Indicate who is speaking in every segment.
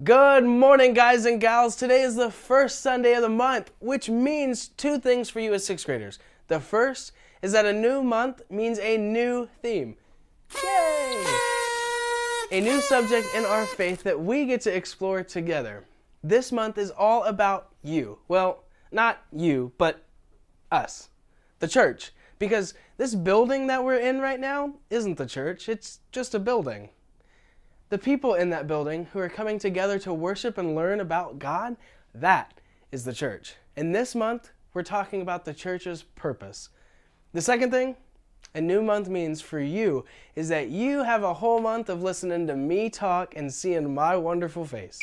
Speaker 1: Good morning, guys and gals. Today is the first Sunday of the month, which means two things for you as sixth graders. The first is that a new month means a new theme. Yay! A new subject in our faith that we get to explore together. This month is all about you. Well, not you, but us, the church. Because this building that we're in right now isn't the church, it's just a building. The people in that building who are coming together to worship and learn about God, that is the church. And this month, we're talking about the church's purpose. The second thing a new month means for you is that you have a whole month of listening to me talk and seeing my wonderful face.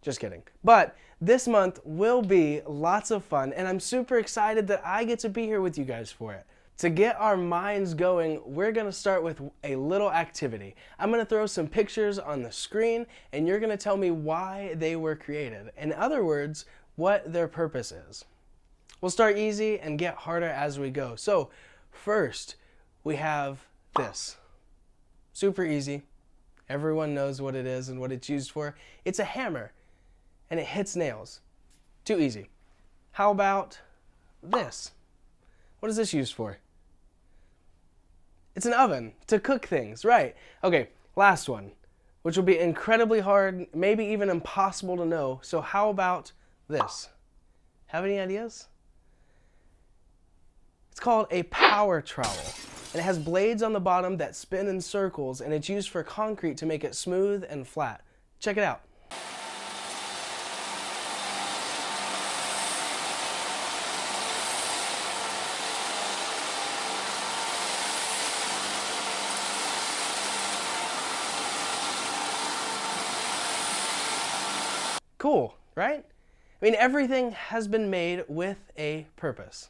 Speaker 1: Just kidding. But this month will be lots of fun, and I'm super excited that I get to be here with you guys for it. To get our minds going, we're going to start with a little activity. I'm going to throw some pictures on the screen, and you're going to tell me why they were created. In other words, what their purpose is. We'll start easy and get harder as we go. So, first, we have this. Super easy. Everyone knows what it is and what it's used for. It's a hammer, and it hits nails. Too easy. How about this? What is this used for? It's an oven to cook things, right? Okay, last one, which will be incredibly hard, maybe even impossible to know. So how about this? Have any ideas? It's called a power trowel, and it has blades on the bottom that spin in circles, and it's used for concrete to make it smooth and flat. Check it out. Cool, right? I mean, everything has been made with a purpose.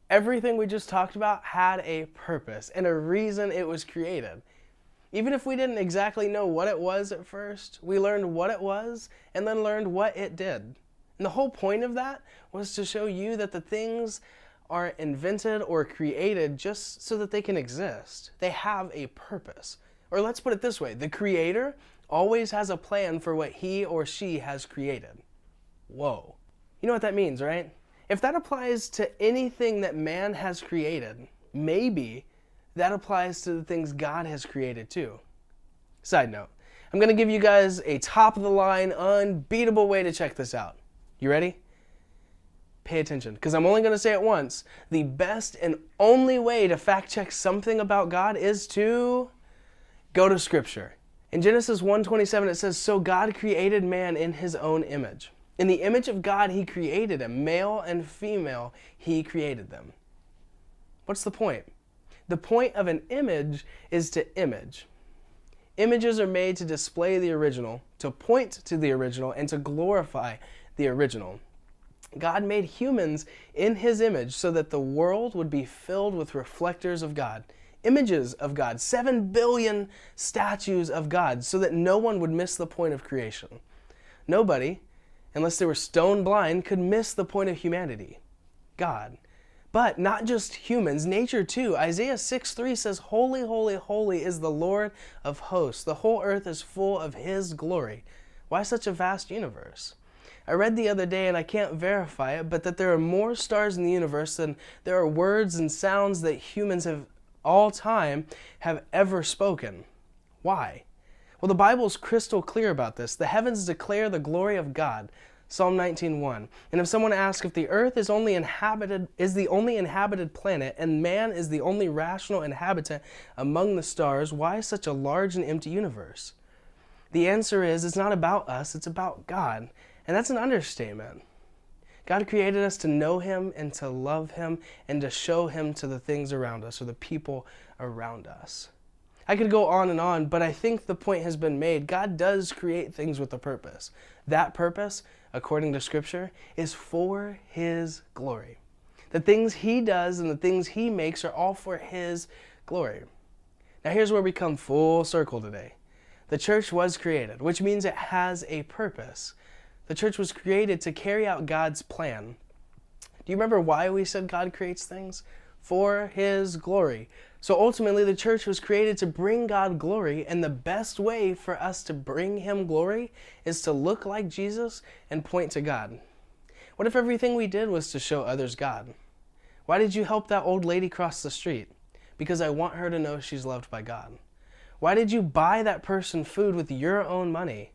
Speaker 1: Everything we just talked about had a purpose and a reason it was created. Even if we didn't exactly know what it was at first, we learned what it was and then learned what it did. And the whole point of that was to show you that the things are invented or created just so that they can exist. They have a purpose. Or let's put it this way, the Creator always has a plan for what he or she has created. Whoa. You know what that means, right? If that applies to anything that man has created, maybe that applies to the things God has created too. Side note, I'm going to give you guys a top-of-the-line, unbeatable way to check this out. You ready? Pay attention, because I'm only going to say it once. The best and only way to fact-check something about God is to go to Scripture. In Genesis 1:27 it says, "So God created man in his own image. In the image of God he created him, male and female he created them." What's the point? The point of an image is to image. Images are made to display the original, to point to the original, and to glorify the original. God made humans in his image so that the world would be filled with reflectors of God, images of God, 7 billion statues of God, so that no one would miss the point of creation. Nobody, unless they were stone blind, could miss the point of humanity, God. But not just humans, nature too. Isaiah 6:3 says, "Holy, holy, holy is the Lord of hosts. The whole earth is full of his glory." Why such a vast universe? I read the other day, and I can't verify it, but that there are more stars in the universe than there are words and sounds that humans have all time have ever spoken. Why? Well, the Bible's crystal clear about this. The heavens declare the glory of God, Psalm 19:1. And if someone asks if the earth is the only inhabited planet and man is the only rational inhabitant among the stars, why such a large and empty universe? The answer is, it's not about us, it's about God. And that's an understatement. God created us to know him and to love him and to show him to the things around us or the people around us. I could go on, but I think the point has been made. God does create things with a purpose. That purpose, according to Scripture, is for his glory. The things he does and the things he makes are all for his glory. Now here's where we come full circle today. The church was created, which means it has a purpose. The church was created to carry out God's plan. Do you remember why we said God creates things? For his glory. So ultimately, the church was created to bring God glory, and the best way for us to bring Him glory is to look like Jesus and point to God. What if everything we did was to show others God? Why did you help that old lady cross the street? Because I want her to know she's loved by God. Why did you buy that person food with your own money?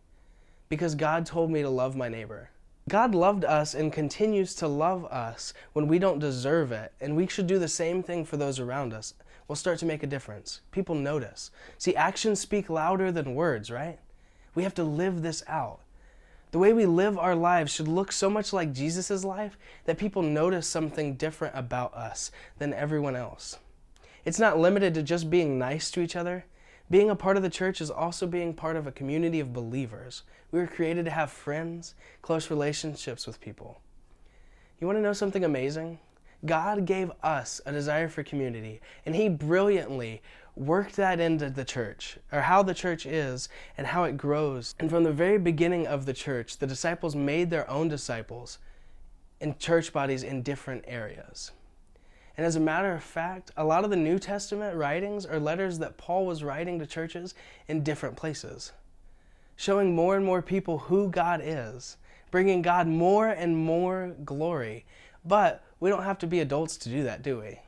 Speaker 1: Because God told me to love my neighbor. God loved us and continues to love us when we don't deserve it, and we should do the same thing for those around us. We'll start to make a difference. People notice. See, actions speak louder than words, right? We have to live this out. The way we live our lives should look so much like Jesus' life that people notice something different about us than everyone else. It's not limited to just being nice to each other. Being a part of the church is also being part of a community of believers. We were created to have friends, close relationships with people. You want to know something amazing? God gave us a desire for community, and He brilliantly worked that into the church, or how the church is and how it grows. And from the very beginning of the church, the disciples made their own disciples in church bodies in different areas. And as a matter of fact, a lot of the New Testament writings are letters that Paul was writing to churches in different places, showing more and more people who God is, bringing God more and more glory. But we don't have to be adults to do that, do we?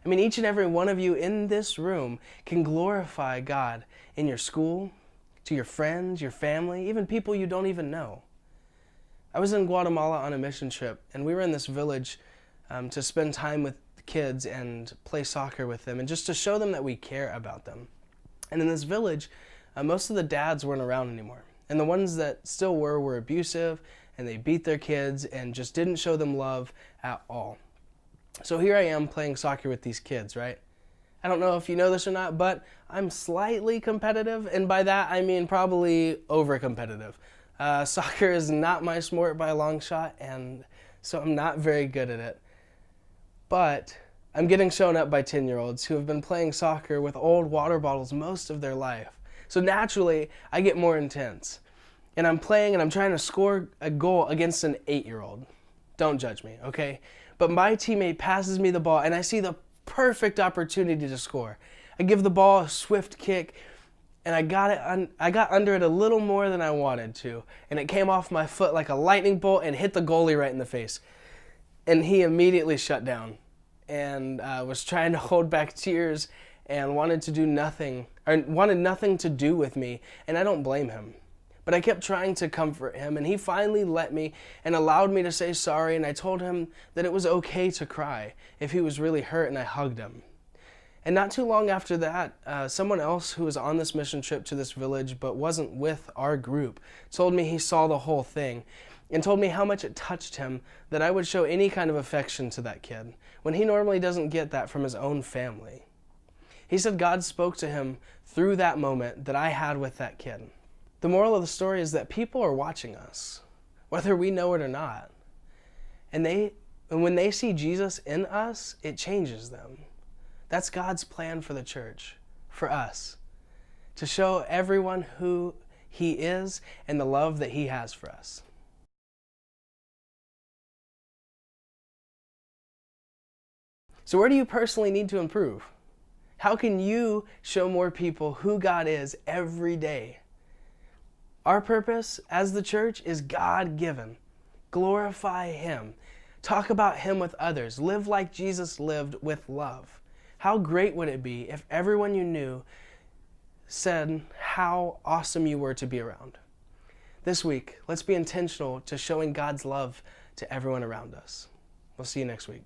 Speaker 1: I mean, each and every one of you in this room can glorify God in your school, to your friends, your family, even people you don't even know. I was in Guatemala on a mission trip, and we were in this village to spend time with kids and play soccer with them, and just to show them that we care about them. And in this village, most of the dads weren't around anymore. And the ones that still were abusive, and they beat their kids and just didn't show them love at all. So here I am playing soccer with these kids, right? I don't know if you know this or not, but I'm slightly competitive, and by that I mean probably over-competitive. Soccer is not my sport by a long shot, and so I'm not very good at it. But I'm getting shown up by 10-year-olds who have been playing soccer with old water bottles most of their life. So naturally, I get more intense. And I'm playing and I'm trying to score a goal against an 8-year-old. Don't judge me, okay? But my teammate passes me the ball and I see the perfect opportunity to score. I give the ball a swift kick and I got under it a little more than I wanted to. And it came off my foot like a lightning bolt and hit the goalie right in the face. And he immediately shut down and was trying to hold back tears and wanted nothing to do with me, and I don't blame him. But I kept trying to comfort him, and he finally let me and allowed me to say sorry, and I told him that it was okay to cry if he was really hurt, and I hugged him. And not too long after that, someone else who was on this mission trip to this village but wasn't with our group told me he saw the whole thing and told me how much it touched him that I would show any kind of affection to that kid when he normally doesn't get that from his own family. He said God spoke to him through that moment that I had with that kid. The moral of the story is that people are watching us, whether we know it or not. And when they see Jesus in us, it changes them. That's God's plan for the church, for us, to show everyone who He is and the love that He has for us. So where do you personally need to improve? How can you show more people who God is every day? Our purpose as the church is God-given. Glorify Him. Talk about Him with others. Live like Jesus lived, with love. How great would it be if everyone you knew said how awesome you were to be around? This week, let's be intentional to showing God's love to everyone around us. We'll see you next week.